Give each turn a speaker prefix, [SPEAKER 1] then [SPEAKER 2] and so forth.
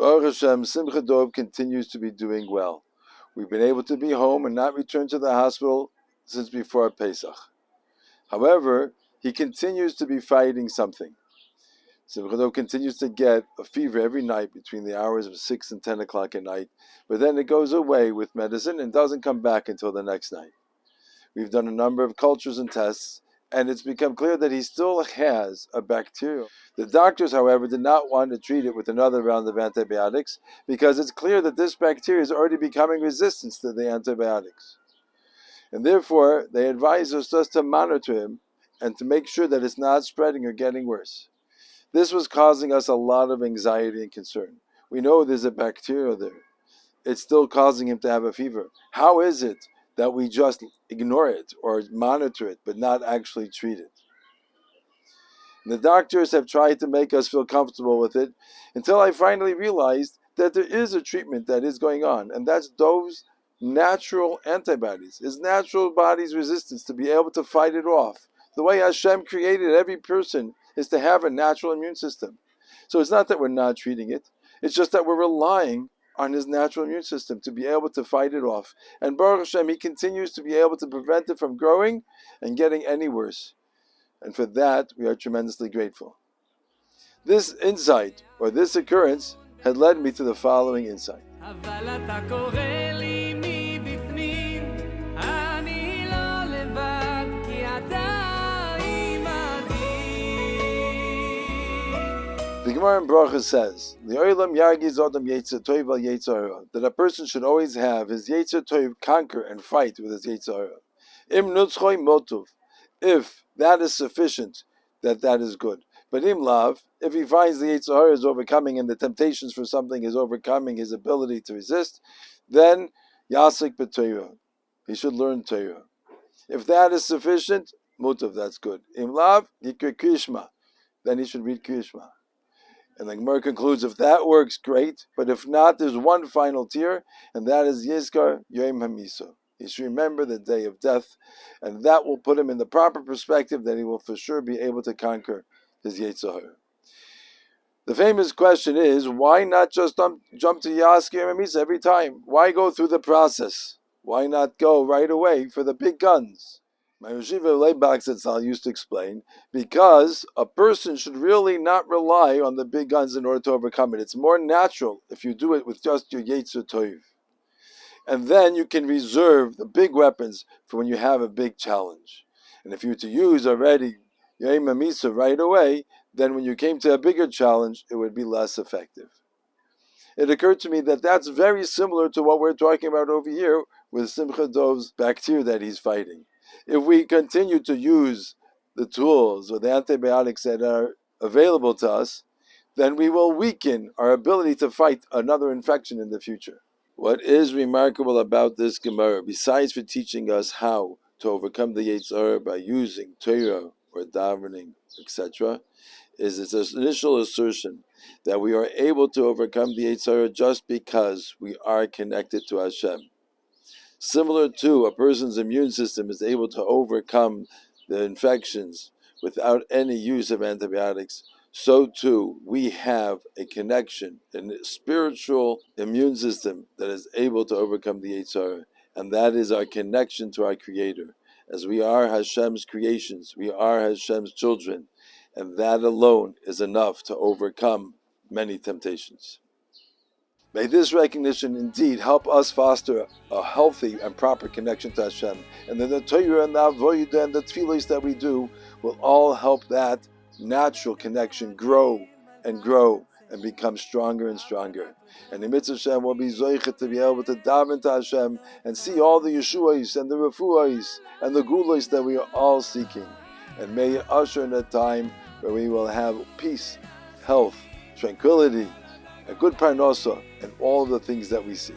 [SPEAKER 1] Baruch Hashem, Simcha Dov continues to be doing well. We've been able to be home and not return to the hospital since before Pesach. However, he continues to be fighting something. Simcha Dov continues to get a fever every night between the hours of 6 and 10 o'clock at night, but then it goes away with medicine and doesn't come back until the next night. We've done a number of cultures and tests, and it's become clear that he still has a bacterial. The doctors, however, did not want to treat it with another round of antibiotics because it's clear that this bacteria is already becoming resistant to the antibiotics. And therefore, they advise us just to monitor him and to make sure that it's not spreading or getting worse. This was causing us a lot of anxiety and concern. We know there's a bacteria there. It's still causing him to have a fever. How is it that we just ignore it or monitor it but not actually treat it? And the doctors have tried to make us feel comfortable with it until I finally realized that there is a treatment that is going on, and that's Dov's natural antibodies, his natural body's resistance to be able to fight it off. The way Hashem created every person is to have a natural immune system. So it's not that we're not treating it, it's just that we're relying on his natural immune system to be able to fight it off. And Baruch Hashem, he continues to be able to prevent it from growing and getting any worse. And for that, we are tremendously grateful. This insight, or this occurrence, had led me to the following insight. The Gemara in Bracha says, that a person should always have his Yetzer Tov conquer and fight with his Yetzer Hara. If that is sufficient, that is good. But im lav, if he finds the Yetzer Hara is overcoming and the temptations for something is overcoming his ability to resist, then yasik b'Torah. He should learn Torah. If that is sufficient, mutav, that's good. Im lav, yikra krishma. Then he should read krishma. And the Gemara concludes, if that works, great. But if not, there's one final tier, and that is Yizkar Yom HaMisa. He should remember the day of death, and that will put him in the proper perspective that he will for sure be able to conquer his Yetzer Hara. The famous question is, why not just jump to Yizkar Yom HaMisa every time? Why go through the process? Why not go right away for the big guns? My Yeshiva Leibach Zatzal used to explain, because a person should really not rely on the big guns in order to overcome it. It's more natural if you do it with just your Yetzer Tov. And then you can reserve the big weapons for when you have a big challenge. And if you were to use already Yom HaMisa right away, then when you came to a bigger challenge, it would be less effective. It occurred to me that that's very similar to what we're talking about over here with Simcha Dov's bacteria that he's fighting. If we continue to use the tools or the antibiotics that are available to us, then we will weaken our ability to fight another infection in the future. What is remarkable about this Gemara, besides for teaching us how to overcome the Yetzer Hara by using Torah or davening, etc., is its initial assertion that we are able to overcome the Yetzer Hara just because we are connected to Hashem. Similar to a person's immune system is able to overcome the infections without any use of antibiotics, so too we have a connection, a spiritual immune system that is able to overcome the Yetzer Hara, and that is our connection to our Creator. As we are Hashem's creations, we are Hashem's children, and that alone is enough to overcome many temptations. May this recognition indeed help us foster a healthy and proper connection to Hashem, and then the Torah and the Avodah and the Tefillos that we do will all help that natural connection grow and become stronger and stronger. And the mitzvah Hashem will be zoichet to be able to daven to Hashem and see all the Yeshuas and the Refuahs and the Gulos that we are all seeking. And may it usher in a time where we will have peace, health, tranquility, a good parnasa, and all of the things that we seek.